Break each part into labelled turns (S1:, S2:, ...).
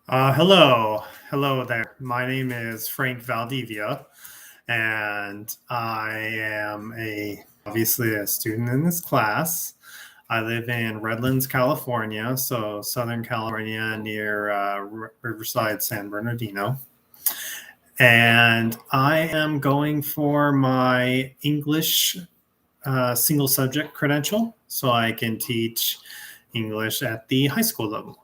S1: Hello there. My name is Frank Valdivia, and I am obviously a student in this class. I live in Redlands, California, so Southern California near Riverside, San Bernardino. And I am going for my English single subject credential so I can teach English at the high school level.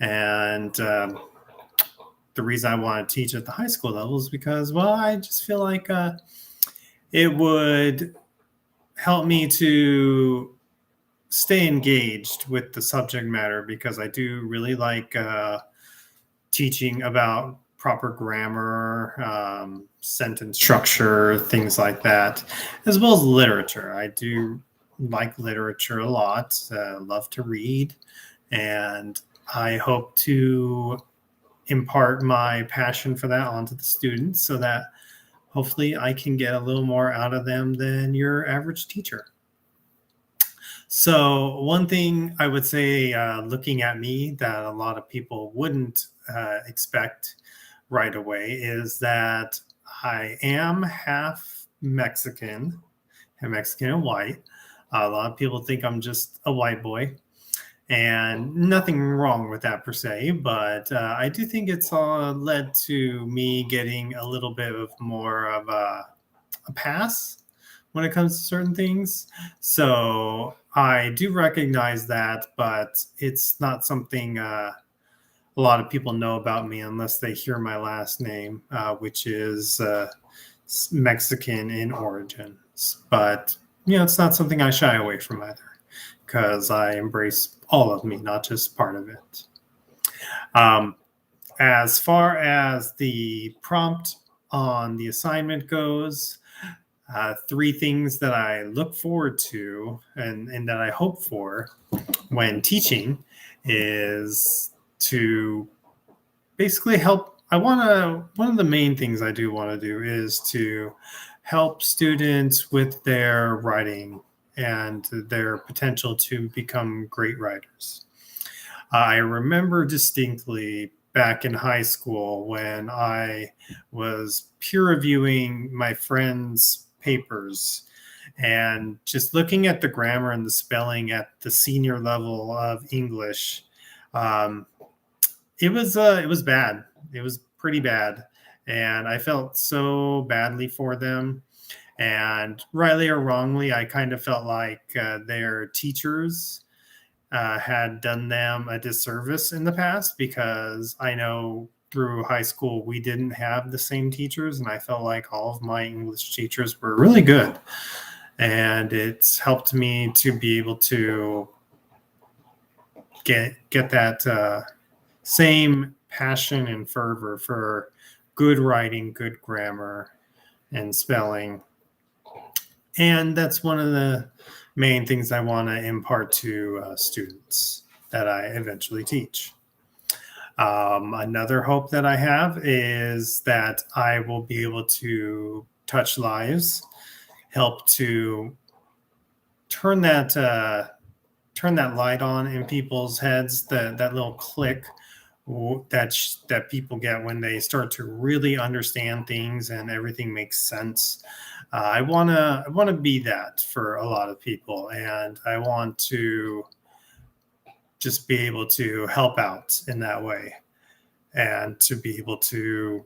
S1: And the reason I want to teach at the high school level is because, well, I just feel like it would help me to stay engaged with the subject matter because I do really like teaching about proper grammar, sentence structure, things like that, as well as literature. I do like literature a lot, love to read, and I hope to impart my passion for that onto the students so that hopefully I can get a little more out of them than your average teacher. So, one thing I would say, looking at me, that a lot of people wouldn't expect right away is that I am half Mexican, and Mexican and white. A lot of people think I'm just a white boy, and nothing wrong with that per se, but I do think it's led to me getting a little bit of more of a pass when it comes to certain things. So I do recognize that, but it's not something a lot of people know about me unless they hear my last name, which is Mexican in origin. But it's not something I shy away from either because I embrace all of me, not just part of it. Um, as far as the prompt on the assignment goes, three things that I look forward to and that I hope for when teaching is to basically help. One of the main things I do want to do is to help students with their writing and their potential to become great writers. I remember distinctly back in high school when I was peer reviewing my friends' papers and just looking at the grammar and the spelling at the senior level of English. Um, it was bad. It was pretty bad, and I felt so badly for them. And rightly or wrongly, I kind of felt like their teachers had done them a disservice in the past because I know through high school we didn't have the same teachers, and I felt like all of my English teachers were really good, and it's helped me to be able to get that same passion and fervor for good writing, good grammar, and spelling. And that's one of the main things I want to impart to students that I eventually teach. Another hope that I have is that I will be able to touch lives, help to turn that turn that light on in people's heads, that little click that people get when they start to really understand things and everything makes sense. I want to be that for a lot of people, and I want to just be able to help out in that way, and to be able to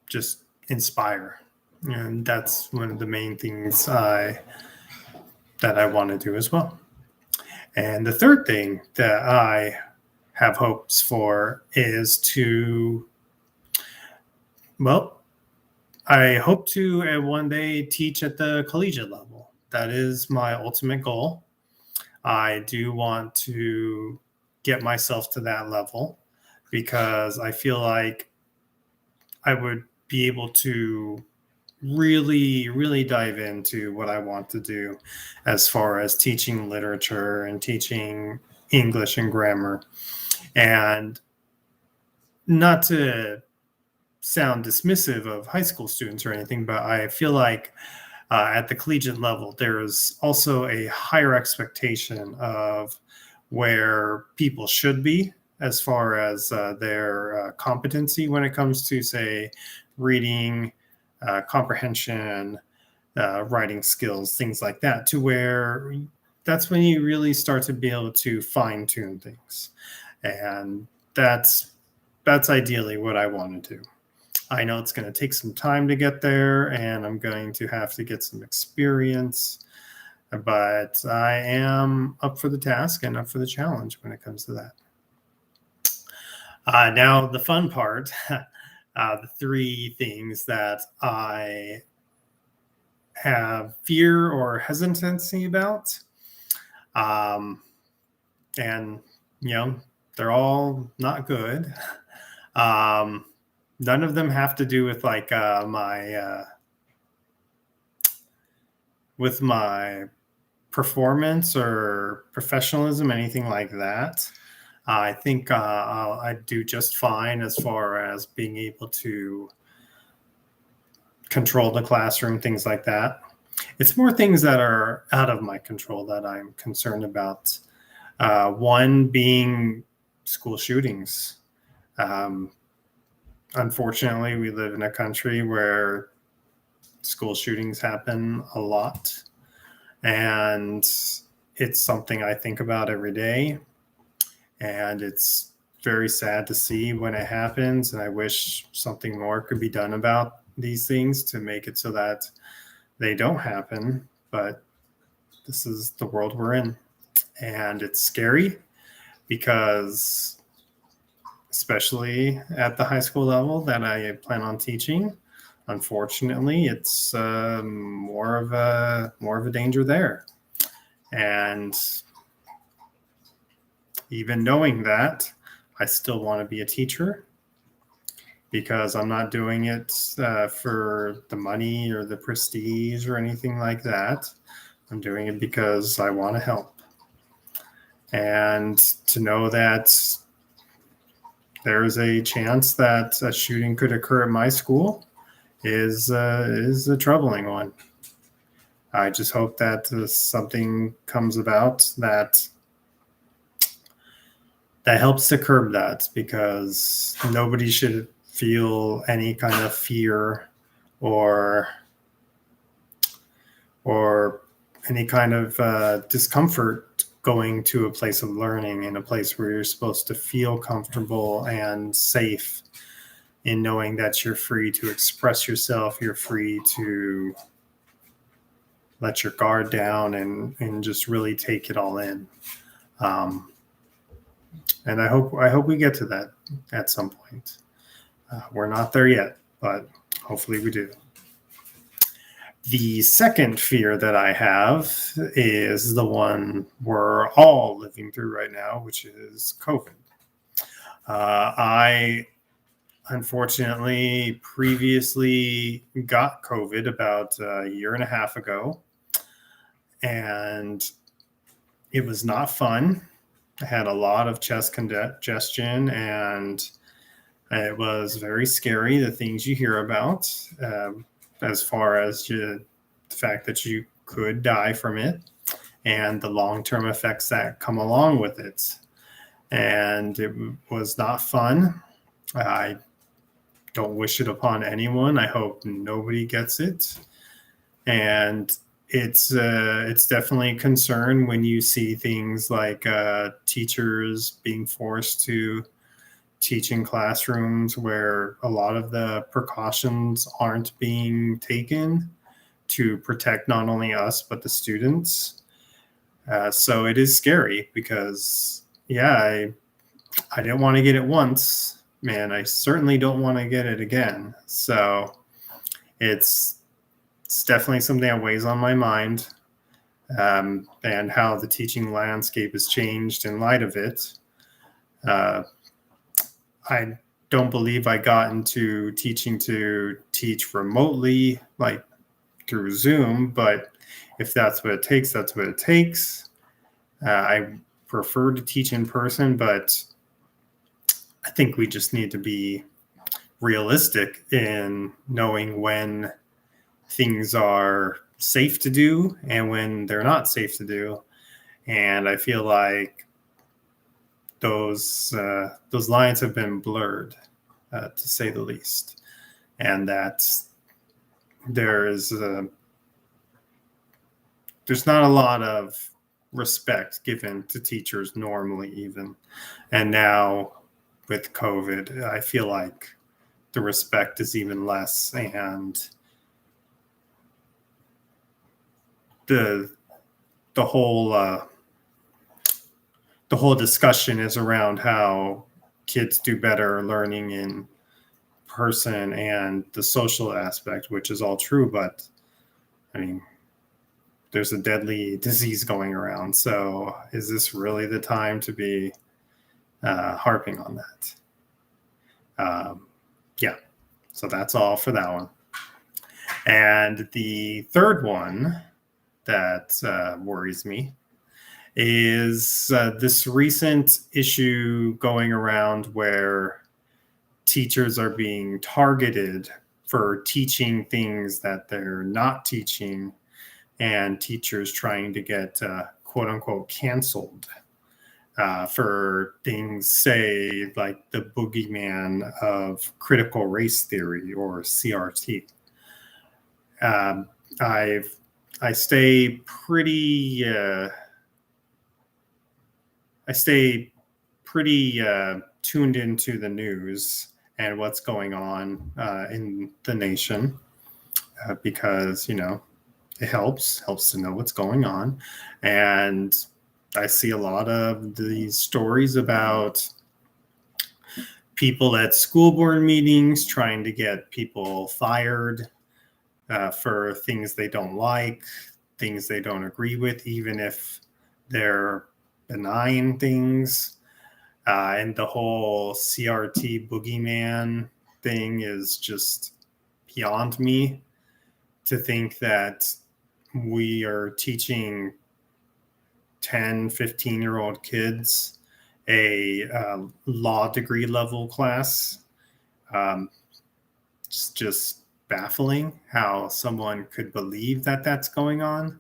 S1: just inspire. And that's one of the main things that I want to do as well. And the third thing that I have hopes for is to, well, I hope to one day teach at the collegiate level. That is my ultimate goal. I do want to get myself to that level because I feel like I would be able to really, really dive into what I want to do as far as teaching literature and teaching English and grammar. And not to sound dismissive of high school students or anything, but I feel like at the collegiate level, there's also a higher expectation of where people should be as far as their competency when it comes to, say, reading, comprehension, writing skills, things like that, to where that's when you really start to be able to fine tune things. And that's ideally what I want to do. I know it's going to take some time to get there, and I'm going to have to get some experience, but I am up for the task and up for the challenge when it comes to that. Now, the fun part, the three things that I have fear or hesitancy about. And, they're all not good. None of them have to do with like my performance or professionalism, anything like that. I think I do just fine as far as being able to control the classroom, things like that. It's more things that are out of my control that I'm concerned about. One being school shootings. Unfortunately, we live in a country where school shootings happen a lot, and it's something I think about every day, and it's very sad to see when it happens, and I wish something more could be done about these things to make it so that they don't happen, but this is the world we're in, and it's scary because especially at the high school level that I plan on teaching, unfortunately, it's more of a danger there. And even knowing that, I still want to be a teacher because I'm not doing it for the money or the prestige or anything like that. I'm doing it because I want to help. And to know that there is a chance that a shooting could occur at my school is a troubling one. I just hope that something comes about that helps to curb that, because nobody should feel any kind of fear or any kind of discomfort going to a place of learning, in a place where you're supposed to feel comfortable and safe in knowing that you're free to express yourself, you're free to let your guard down and just really take it all in. And I hope we get to that at some point. We're not there yet, but hopefully we do. The second fear that I have is the one we're all living through right now, which is COVID. I unfortunately previously got COVID about a year and a half ago, and it was not fun. I had a lot of chest congestion, and it was very scary, the things you hear about. As far as the fact that you could die from it and the long-term effects that come along with it. And it was not fun. I don't wish it upon anyone. I hope nobody gets it. And it's definitely a concern when you see things like teachers being forced to teach in classrooms where a lot of the precautions aren't being taken to protect not only us but the students. So it is scary because I didn't want to get it once, man. I certainly don't want to get it again. So it's definitely something that weighs on my mind, and how the teaching landscape has changed in light of it. I don't believe I got into teaching to teach remotely, like through Zoom, but if that's what it takes, that's what it takes. I prefer to teach in person, but I think we just need to be realistic in knowing when things are safe to do and when they're not safe to do. And I feel like those lines have been blurred, to say the least, and that there's not a lot of respect given to teachers normally, even, and now with COVID, I feel like the respect is even less, and the whole discussion is around how kids do better learning in person and the social aspect, which is all true, but I mean, there's a deadly disease going around, so is this really the time to be harping on that? Yeah, so that's all for that one. And the third one that worries me is this recent issue going around where teachers are being targeted for teaching things that they're not teaching, and teachers trying to get quote unquote canceled for things, say, like the boogeyman of critical race theory or CRT. I stay pretty tuned into the news and what's going on in the nation because, it helps to know what's going on. And I see a lot of these stories about people at school board meetings trying to get people fired for things they don't like, things they don't agree with, even if they're benign things. And the whole CRT boogeyman thing is just beyond me, to think that we are teaching 10, 15-year-old kids a law degree level class. It's just baffling how someone could believe that that's going on.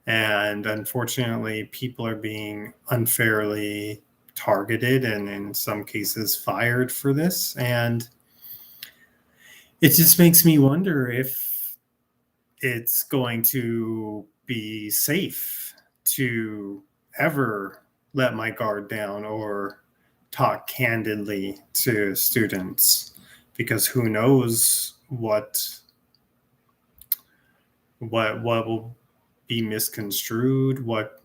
S1: And unfortunately, people are being unfairly targeted and in some cases fired for this. And it just makes me wonder if it's going to be safe to ever let my guard down or talk candidly to students, because who knows what will be misconstrued, what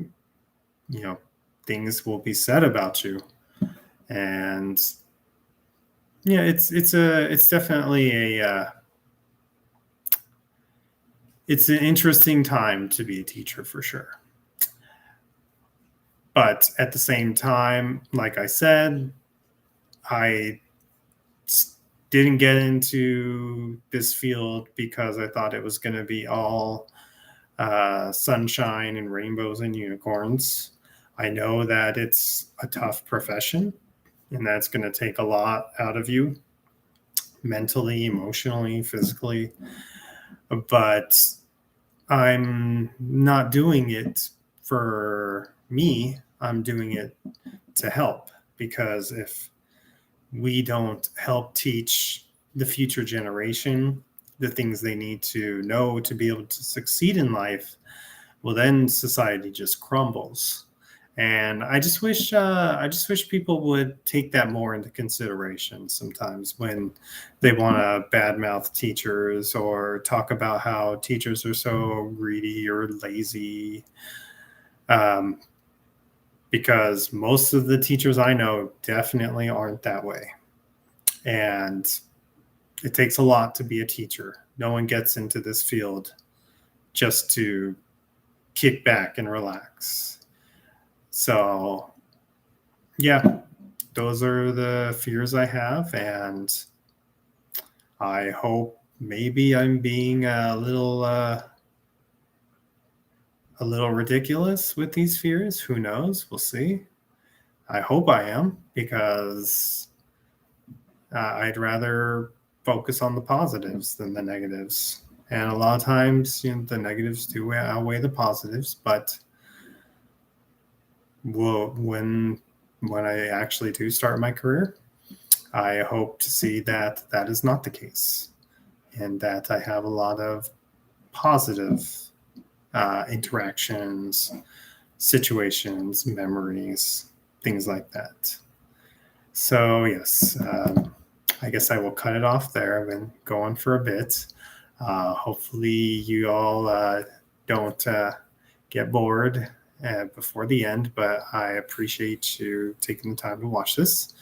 S1: things will be said about you. And yeah, it's definitely it's an interesting time to be a teacher for sure. But at the same time, like I said, I didn't get into this field because I thought it was going to be all sunshine and rainbows and unicorns. I know that it's a tough profession, and that's going to take a lot out of you mentally, emotionally, physically. But I'm not doing it for me. I'm doing it to help, because if we don't help teach the future generation the things they need to know to be able to succeed in life, well, then society just crumbles. And I just wish people would take that more into consideration sometimes when they want to badmouth teachers or talk about how teachers are so greedy or lazy. Because most of the teachers I know definitely aren't that way. And it takes a lot to be a teacher. No one gets into this field just to kick back and relax. So, yeah, those are the fears I have. And I hope maybe I'm being a little ridiculous with these fears. Who knows? We'll see. I hope I am, because I'd rather focus on the positives than the negatives. And a lot of times, the negatives do outweigh the positives. But when when I actually do start my career, I hope to see that that is not the case, and that I have a lot of positive interactions, situations, memories, things like that. So, yes, I guess I will cut it off there. I've been going for a bit. Hopefully, you all don't get bored before the end, but I appreciate you taking the time to watch this.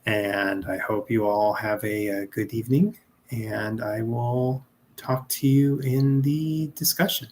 S1: And I hope you all have a good evening. And I will talk to you in the discussion.